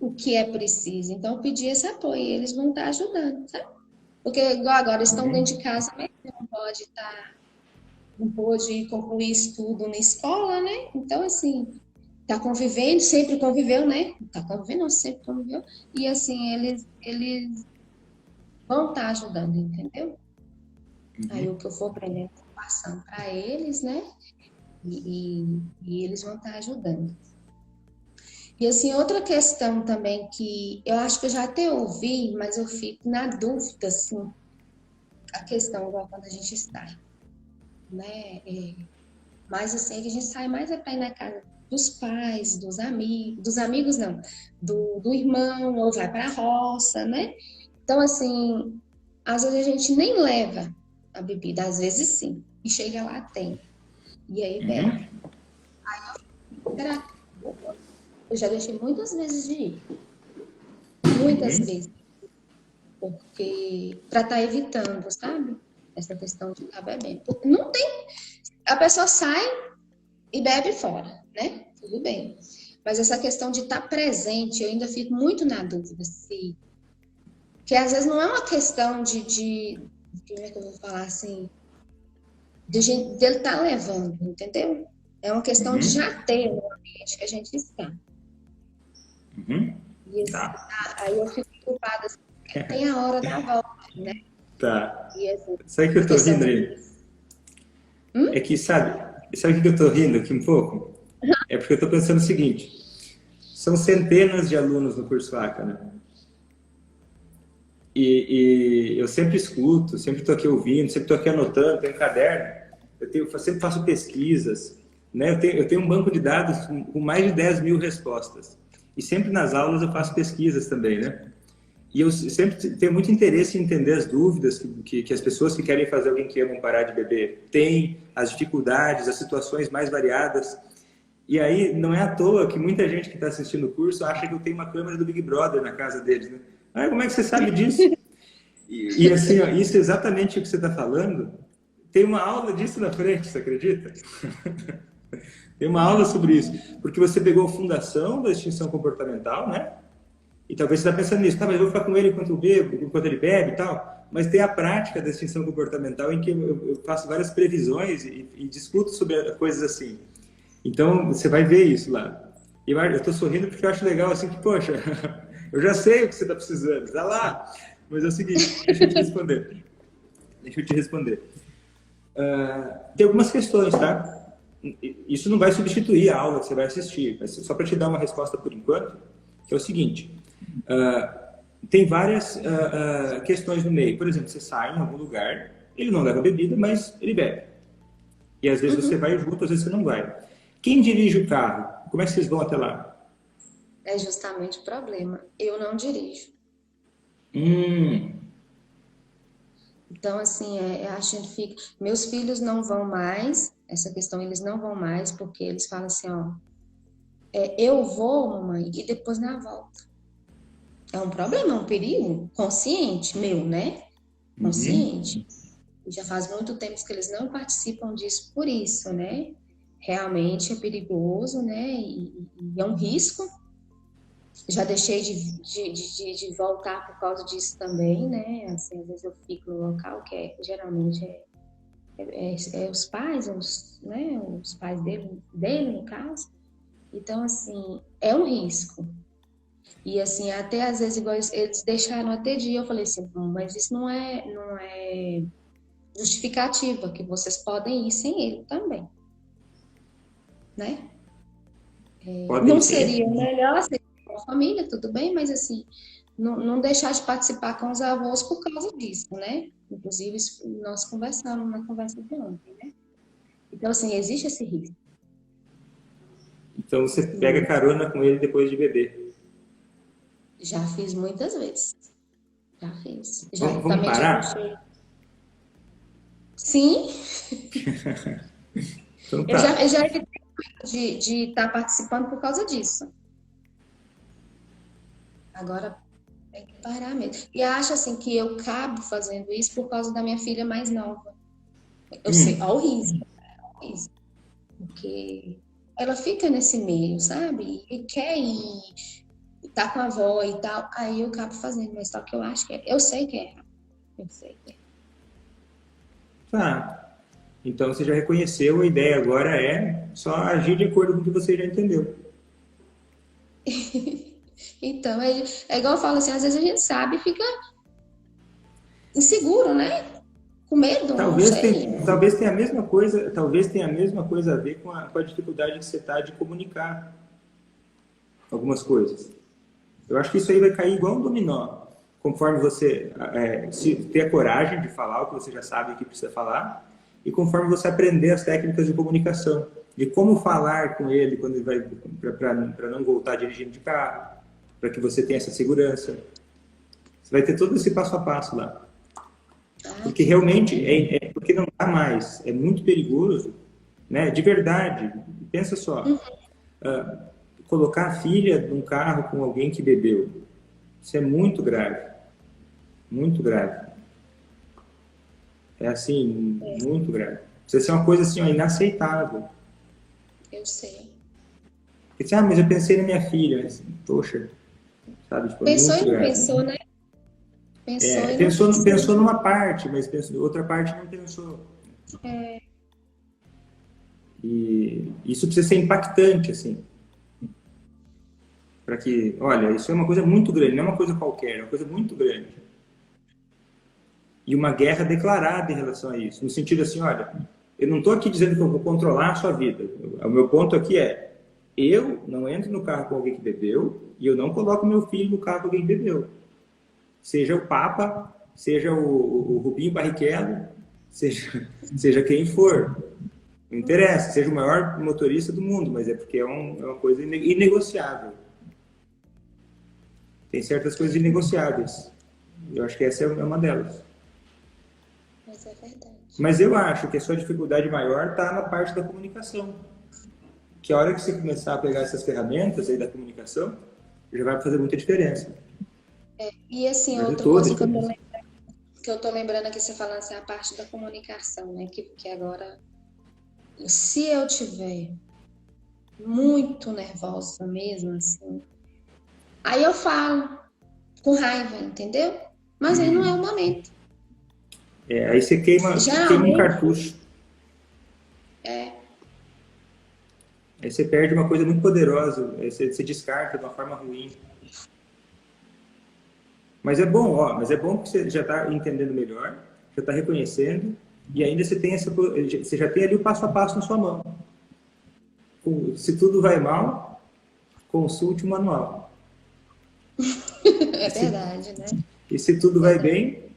o que é preciso. Então eu pedi esse apoio e eles vão estar ajudando, sabe? Porque igual agora estão dentro de casa, mas não pôde concluir estudo na escola, né? Então assim, tá convivendo, sempre conviveu, né? Tá convivendo, não, sempre conviveu. E assim, eles vão estar ajudando, entendeu? Aí o que eu for aprendendo, passando para eles, né? E eles vão estar ajudando. E assim, outra questão também que eu acho que eu já até ouvi, mas eu fico na dúvida, assim, a questão igual quando a gente sai, né? Mas assim, que a gente sai mais para ir na casa dos pais, dos amigos não, do irmão, ou vai para a roça, né? Então, assim, às vezes a gente nem leva a bebida, às vezes sim, e chega lá, tem. E aí, bebe. Aí eu já deixei muitas vezes de ir. Muitas vezes. Porque, para estar evitando, sabe? Essa questão de estar bebendo. Porque não tem. A pessoa sai e bebe fora, né? Tudo bem. Mas essa questão de estar presente, eu ainda fico muito na dúvida se. Que às vezes não é uma questão de como é que eu vou falar assim? Dele estar levando, entendeu? É uma questão de já ter no ambiente que a gente está. E assim, aí eu fico preocupada, assim, porque tem a hora da volta, né? Tá. E, assim, sabe que eu tô rindo aí? É que, sabe o que eu tô rindo aqui um pouco? É porque eu tô pensando o seguinte, são centenas de alunos no curso ACA, né? E eu sempre escuto, sempre estou aqui ouvindo, sempre estou aqui anotando, tenho um caderno, eu sempre faço pesquisas, né? Eu tenho um banco de dados com mais de 10 mil respostas. E sempre nas aulas eu faço pesquisas também, né? E eu sempre tenho muito interesse em entender as dúvidas que as pessoas que querem fazer alguém que ama parar de beber têm, as dificuldades, as situações mais variadas. E aí, não é à toa que muita gente que está assistindo o curso acha que eu tenho uma câmera do Big Brother na casa deles, né? Ah, como é que você sabe disso? E assim, ó, isso é exatamente o que você está falando. Tem uma aula disso na frente, você acredita? Tem uma aula sobre isso. Porque você pegou a fundação da extinção comportamental, né? E talvez você está pensando nisso, tá, mas eu vou ficar com ele enquanto eu bebo, enquanto ele bebe e tal. Mas tem a prática da extinção comportamental em que eu faço várias previsões e discuto sobre coisas assim. Então, você vai ver isso lá. E eu estou sorrindo porque eu acho legal, assim, que, poxa, eu já sei o que você está precisando, tá lá. Mas é o seguinte, deixa eu te responder. Tem algumas questões, tá? Isso não vai substituir a aula que você vai assistir, mas só para te dar uma resposta por enquanto, que é o seguinte. Tem várias questões no meio. Por exemplo, você sai em algum lugar, ele não leva bebida, mas ele bebe. E às vezes você vai junto, às vezes você não vai. Quem dirige o carro? Como é que vocês vão até lá? É justamente o problema. Eu não dirijo. Então, assim, a gente fica. Meus filhos não vão mais, essa questão eles não vão mais, porque eles falam assim: ó, eu vou, mamãe, e depois na volta. É um problema, é um perigo consciente meu, né? Consciente. Já faz muito tempo que eles não participam disso por isso, né? Realmente é perigoso, né? E é um risco. Já deixei de voltar por causa disso também, né? Assim, às vezes eu fico no local que geralmente os pais, né? Os pais dele, no caso. Então, assim, é um risco. E, assim, até às vezes, igual eles deixaram até dia, eu falei assim, mas isso não é justificativa, que vocês podem ir sem ele também, né? Não seria melhor ser com a família, tudo bem, mas assim, não deixar de participar com os avós por causa disso, né? Inclusive, nós conversamos na conversa de ontem, né? Então, assim, existe esse risco. Então você pega carona com ele depois de beber. Já fiz muitas vezes. Já fiz. Vamos parar? Sim. Então, tá. Eu já evitei de estar participando por causa disso. Agora tem que parar mesmo. E acho assim que eu acabo fazendo isso por causa da minha filha mais nova. Eu sei, ao risco. Porque ela fica nesse meio, sabe? E quer ir, tá com a avó e tal. Aí eu acabo fazendo, mas só que eu acho que eu sei que é errado. Eu sei que é. Tá. Então você já reconheceu, a ideia agora é só agir de acordo com o que você já entendeu. Então, é igual eu falo assim, às vezes a gente sabe e fica inseguro, né? Com medo, talvez tenha a mesma coisa a ver com a dificuldade que você está de comunicar algumas coisas. Eu acho que isso aí vai cair igual um dominó. Conforme você se ter a coragem de falar o que você já sabe que precisa falar, e conforme você aprender as técnicas de comunicação, de como falar com ele quando ele vai para não voltar dirigindo de carro, para que você tenha essa segurança. Você vai ter todo esse passo a passo lá. Porque realmente, porque não dá mais, é muito perigoso, né? De verdade, pensa só, colocar a filha num carro com alguém que bebeu, isso é muito grave, muito grave. É assim, muito grave. Precisa ser uma coisa assim, ó, inaceitável. Eu sei. Porque, mas eu pensei na minha filha, assim, poxa, sabe? Tipo, pensou muito e não grave. Pensou, né? Pensou numa parte, mas outra parte não pensou. E isso precisa ser impactante, assim. Para que, olha, isso é uma coisa muito grande, não é uma coisa qualquer, é uma coisa muito grande. E uma guerra declarada em relação a isso. No sentido assim, olha, eu não estou aqui dizendo que eu vou controlar a sua vida. O meu ponto aqui é, eu não entro no carro com alguém que bebeu e eu não coloco meu filho no carro com alguém que bebeu. Seja o Papa, seja o Rubinho Barrichello, seja quem for. Não interessa, seja o maior motorista do mundo, mas é porque é uma coisa inegociável. Tem certas coisas inegociáveis. Eu acho que essa é uma delas. Mas é verdade. Mas eu acho que a sua dificuldade maior está na parte da comunicação. que a hora que você começar a pegar essas ferramentas aí da comunicação, já vai fazer muita diferença. E assim, Vai fazer outra toda a coisa que diferença. eu tô lembrando aqui, você falando assim, a parte da comunicação, né? Que agora, se eu tiver muito nervosa mesmo, assim, aí eu falo com raiva, entendeu? Mas aí não é o momento. Aí você queima um Geralmente, cartucho. é, Aí você perde uma coisa muito poderosa. Aí você descarta de uma forma ruim. Mas é bom, mas é bom que você já está entendendo melhor, já está reconhecendo, e ainda você tem você já tem ali o passo a passo na sua mão. Se tudo vai mal, consulte o manual. é verdade, né? E se tudo vai bem,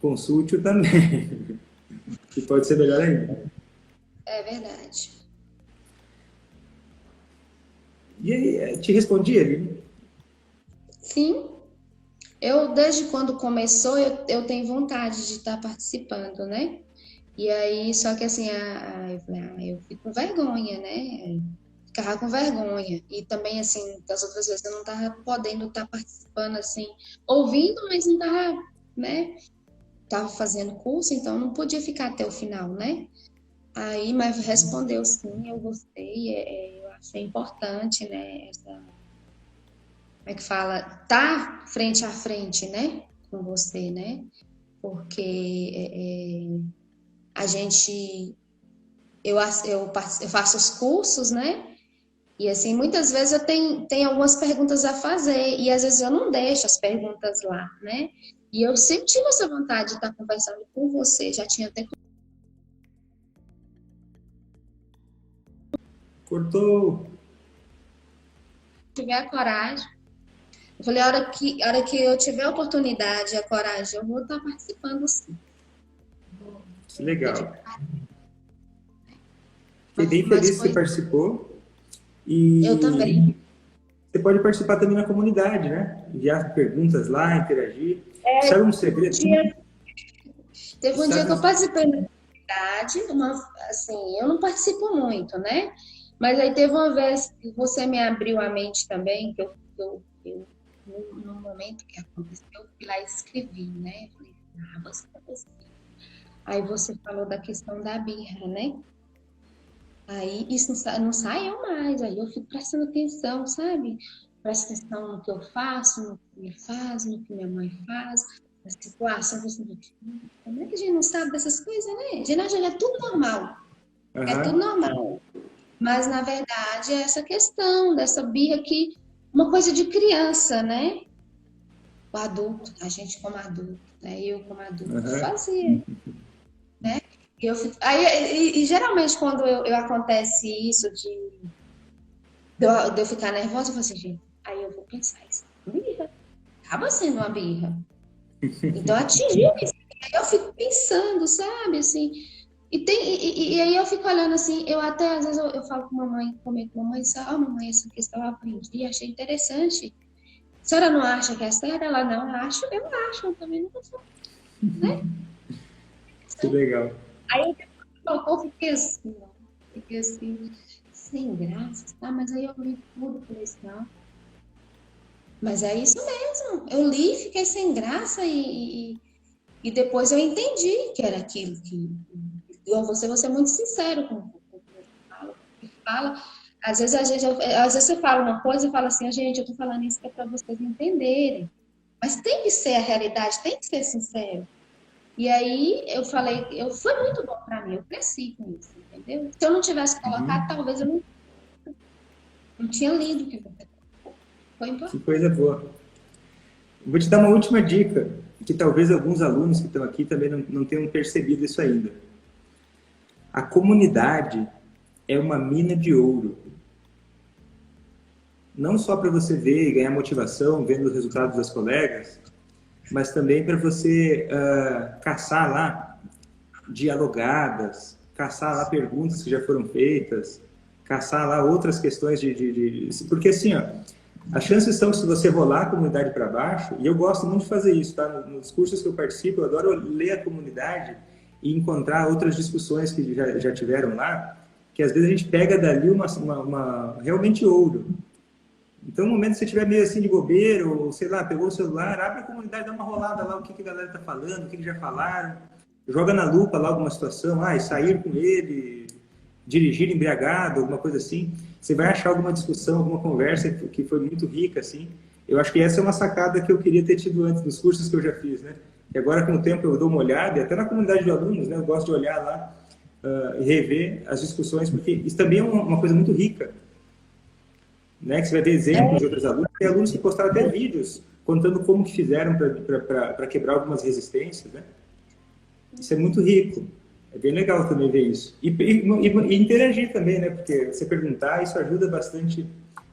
consulte-o também. Que pode ser melhor ainda. É verdade. E aí, te respondi ele? Sim, eu desde quando começou, eu tenho vontade de estar participando, né? E aí, só que assim, eu falei, eu fico com vergonha, né? Ficava com vergonha. E também, assim, das outras vezes eu não tava podendo estar participando, assim, ouvindo, mas não tava, né? Tava fazendo curso, então não podia ficar até o final, né? Aí, mas respondeu sim, eu gostei, eu achei importante, né? Como é que fala? Tá frente a frente, né? Com você, né? Porque a gente, eu faço os cursos, né? E assim, muitas vezes eu tenho algumas perguntas a fazer, e às vezes eu não deixo as perguntas lá, né? E eu sempre tive essa vontade de estar conversando com você, já tinha até Cortou. tiver a coragem. Eu falei, a hora que eu tiver a oportunidade e a coragem, eu vou estar participando sim. Que legal. Dedicar. Fiquei bem Mas feliz que você foi, participou. eu E também. você pode participar também na comunidade, né? Enviar perguntas lá, interagir. Sabe um segredo? Teve um dia que eu Sabe? participei da comunidade, assim, eu não participo muito, né? Mas aí teve uma vez que você me abriu a mente também, que no momento que aconteceu, eu fui lá e escrevi, né? Eu falei, você tá pesquisando. Aí você falou da questão da birra, né? Aí isso não saiu mais, aí eu fico prestando atenção, sabe? Presto atenção no que eu faço, no que ele faz, no que minha mãe faz, na situação que eu sinto. Como é que a gente não sabe dessas coisas, né? A gente acha que é tudo normal, é tudo Aham. normal. Mas na verdade é essa questão dessa birra que uma coisa de criança, né? O adulto, a gente como adulto, né? Eu como adulto Aham. fazia. E geralmente quando acontece isso de eu ficar nervosa, eu falo assim, gente, aí eu vou pensar, isso é uma birra. Acaba sendo uma birra. Então atingiu isso. Aí eu fico pensando, sabe, assim. E aí eu fico olhando assim, eu até às vezes eu falo com mamãe, comento com mamãe, mamãe, essa questão eu aprendi, achei interessante. A senhora não acha que é certa? Ela não, eu também nunca sou, né? Que legal. Aí eu fiquei assim, sem graça, tá? Mas aí eu li tudo, falei assim, não. Mas é isso mesmo. Eu li, fiquei sem graça e depois eu entendi que era aquilo que. Você vou ser muito sincero com o que fala. Às vezes você fala uma coisa e fala assim, gente, eu tô falando isso que é para vocês entenderem. Mas tem que ser a realidade, tem que ser sincero. E aí eu falei, foi muito bom para mim, eu cresci com isso, entendeu? Se eu não tivesse colocado, Uhum. talvez eu não tinha lido o que você falou. Foi Que importante. coisa boa. Vou te dar uma última dica, que talvez alguns alunos que estão aqui também não tenham percebido isso ainda. A comunidade é uma mina de ouro. Não só para você ver e ganhar motivação vendo os resultados das colegas, mas também para você caçar lá dialogadas, caçar lá perguntas que já foram feitas, caçar lá outras questões Porque assim, ó, as chances são que se você rolar a comunidade para baixo, e eu gosto muito de fazer isso, tá? Nos cursos que eu participo, eu adoro ler a comunidade e encontrar outras discussões que já tiveram lá, que às vezes a gente pega dali realmente ouro. Então, no momento que você estiver meio assim de bobeira, ou sei lá, pegou o celular, abre a comunidade, dá uma rolada lá, o que a galera está falando, o que já falaram, joga na lupa lá alguma situação, sair com ele, dirigir embriagado, alguma coisa assim. Você vai achar alguma discussão, alguma conversa que foi muito rica, assim. Eu acho que essa é uma sacada que eu queria ter tido antes dos cursos que eu já fiz, né? E agora, com o tempo, eu dou uma olhada, e até na comunidade de alunos, né? Eu gosto de olhar lá e rever as discussões, porque isso também é uma coisa muito rica, né? Que você vai ver exemplos de outros alunos, tem alunos que postaram até vídeos contando como que fizeram para quebrar algumas resistências, né? Isso é muito rico. É bem legal também ver isso. E interagir também, né? Porque você perguntar, isso ajuda bastante,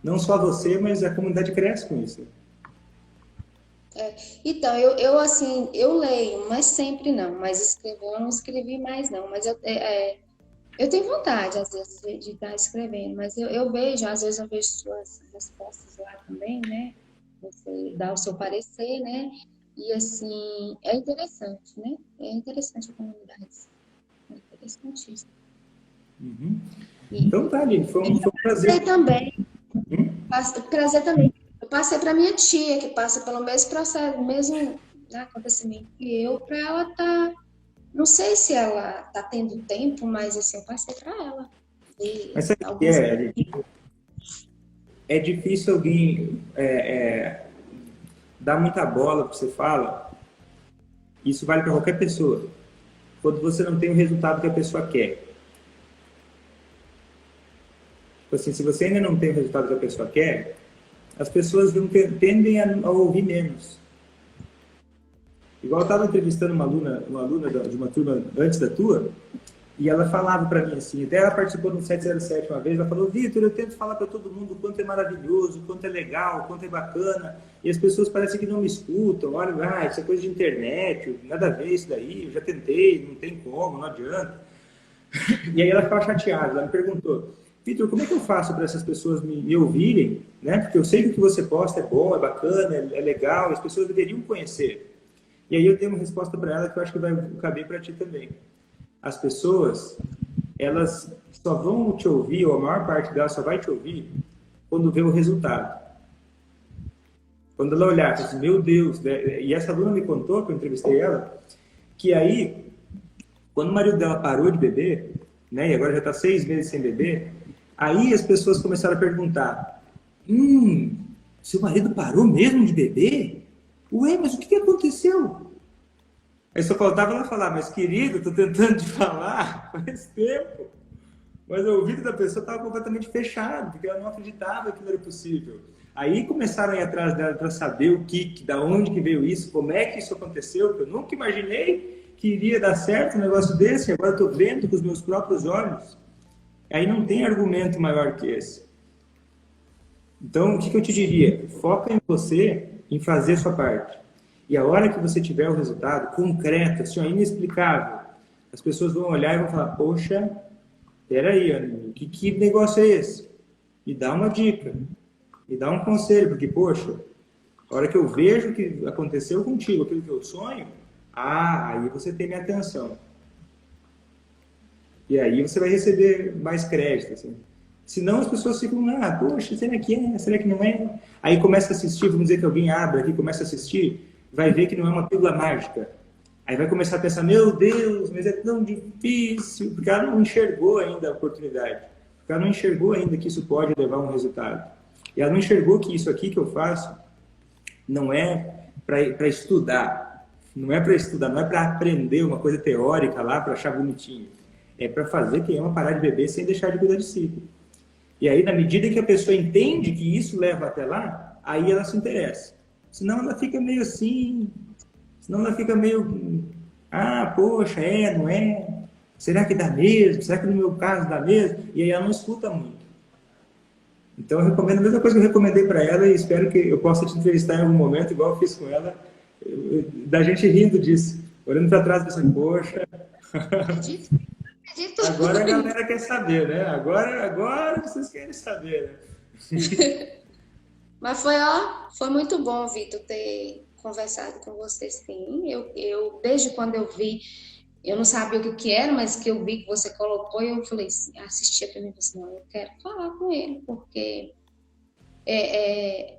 não só você, mas a comunidade cresce com isso. Então, assim, eu leio, mas sempre não. Mas escrever, eu não escrevi mais, não. Mas eu tenho vontade, às vezes, de estar escrevendo. Mas eu vejo, às vezes eu vejo suas respostas lá também, né? Você dá o seu parecer, né? E, assim, é interessante, né? É interessante a comunidade. É interessantíssimo. Uhum. Então tá, Aline, foi um prazer. Também. Prazer também. Eu passei para minha tia, que passa pelo mesmo processo, mesmo acontecimento que eu, para ela tá. Não sei se ela tá tendo tempo, mas assim, eu passei para ela. Mas sabe o que é, Aline? É difícil alguém dar muita bola para você fala. Isso vale para qualquer pessoa. Quando você não tem o resultado que a pessoa quer. Tipo assim, se você ainda não tem o resultado que a pessoa quer, as pessoas tendem a ouvir menos. Igual eu estava entrevistando uma aluna de uma turma antes da tua, e ela falava para mim assim, até ela participou do 707 uma vez, ela falou, Vitor, eu tento falar para todo mundo o quanto é maravilhoso, o quanto é legal, o quanto é bacana, e as pessoas parecem que não me escutam, olha, isso é coisa de internet, nada a ver isso daí, eu já tentei, não tem como, não adianta. E aí ela ficava chateada, ela me perguntou, Vitor, como é que eu faço para essas pessoas me ouvirem, né? Porque eu sei que o que você posta é bom, é bacana, é legal, as pessoas deveriam conhecer. E aí eu dei uma resposta para ela que eu acho que vai caber para ti também. As pessoas, elas só vão te ouvir, ou a maior parte delas só vai te ouvir, quando vê o resultado. Quando ela olhar, assim, meu Deus, né? E essa aluna me contou, que eu entrevistei ela, que aí, quando o marido dela parou de beber, né, e agora já está 6 meses sem beber, aí as pessoas começaram a perguntar, seu marido parou mesmo de beber? Ué, mas o que aconteceu? Aí só faltava ela falar, mas querido, estou tentando te falar faz tempo. Mas o ouvido da pessoa estava completamente fechado, porque ela não acreditava que não era possível. Aí começaram a ir atrás dela para saber da onde que veio isso, como é que isso aconteceu, porque eu nunca imaginei que iria dar certo um negócio desse, agora estou vendo com os meus próprios olhos. Aí não tem argumento maior que esse. Então, o que eu te diria? Foca em você, em fazer a sua parte. E a hora que você tiver o resultado concreto, assim, inexplicável, as pessoas vão olhar e vão falar, poxa, peraí, amigo, que negócio é esse? Me dá uma dica, me dá um conselho, porque, poxa, a hora que eu vejo que aconteceu contigo, aquilo que eu sonho, aí você tem minha atenção. E aí você vai receber mais crédito, assim. Senão as pessoas ficam, poxa, será que é? Será que não é? Aí começa a assistir, vamos dizer que alguém abre aqui, começa a assistir, vai ver que não é uma pílula mágica. Aí vai começar a pensar, meu Deus, mas é tão difícil, porque ela não enxergou ainda a oportunidade. Porque ela não enxergou ainda que isso pode levar a um resultado. E ela não enxergou que isso aqui que eu faço não é para estudar. Não é para estudar, não é para aprender uma coisa teórica lá, para achar bonitinho. É para fazer quem ama parar de beber sem deixar de cuidar de si. E aí, na medida que a pessoa entende que isso leva até lá, aí ela se interessa. Senão ela fica meio assim, senão ela fica meio, poxa, não é? Será que dá mesmo? Será que no meu caso dá mesmo? E aí ela não escuta muito. Então eu recomendo a mesma coisa que eu recomendei para ela e espero que eu possa te entrevistar em algum momento, igual eu fiz com ela, da gente rindo disso, olhando para trás e pensando, poxa... Agora a galera quer saber, né? Agora vocês querem saber, né? Mas foi muito bom, Vitor, ter conversado com você, sim. Eu desde quando eu vi eu não sabia o que que era, mas que eu vi que você colocou e eu falei, assim, assistia para mim e falei assim, não, eu quero falar com ele, porque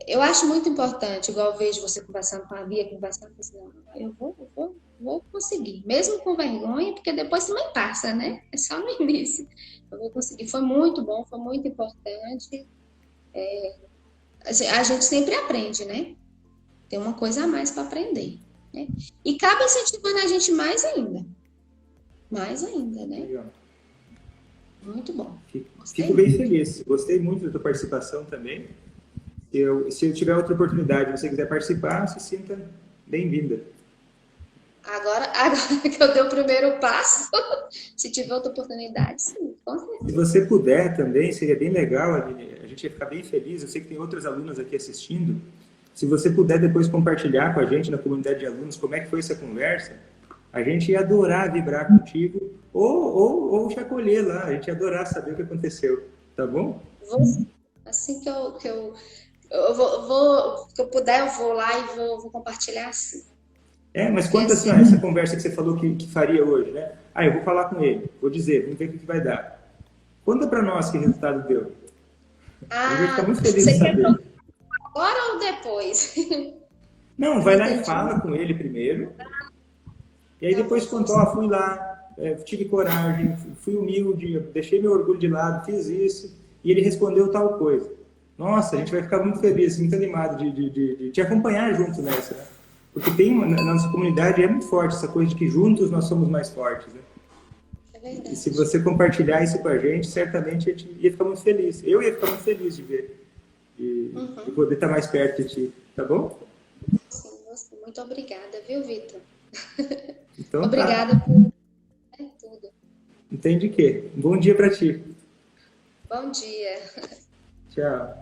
eu acho muito importante, igual eu vejo você conversando com a Bia, conversando com você, não, vou conseguir, mesmo com vergonha, porque depois também passa, né? É só no início. Eu vou conseguir. Foi muito bom, foi muito importante. A gente sempre aprende, né? Tem uma coisa a mais para aprender, né? E cabe incentivando a gente mais ainda, né? Legal. Muito bom. Fico bem feliz. Gostei muito da tua participação também. Se eu tiver outra oportunidade e você quiser participar, se sinta bem-vinda. Agora que eu dei o primeiro passo, se tiver outra oportunidade, sim, com certeza. Se você puder também, seria bem legal, Aline, a gente ia ficar bem feliz. Eu sei que tem outros alunos aqui assistindo. Se você puder depois compartilhar com a gente na comunidade de alunos como é que foi essa conversa, a gente ia adorar vibrar contigo ou te acolher lá. A gente ia adorar saber o que aconteceu. Tá bom? Assim que eu puder, eu vou lá e vou compartilhar assim. Mas conta assim, ó, essa conversa que você falou que faria hoje, né? Eu vou falar com ele, vou dizer, vamos ver o que vai dar. Conta para nós que resultado deu. A gente vai ficar muito feliz de saber. Agora ou depois? Não, vai lá e fala com ele primeiro. E aí depois contou, fui lá, tive coragem, fui humilde, deixei meu orgulho de lado, fiz isso, e ele respondeu tal coisa. Nossa, a gente vai ficar muito feliz, muito animado de te acompanhar junto nessa, né? Porque na nossa comunidade é muito forte essa coisa de que juntos nós somos mais fortes, né? É verdade. E se você compartilhar isso com a gente, certamente a gente ia ficar muito feliz. Eu ia ficar muito feliz de ver, de poder estar mais perto de ti, tá bom? Sim, muito obrigada, viu, Vitor? Então, obrigada por tudo. Não tem de quê. Um bom dia para ti. Bom dia. Tchau.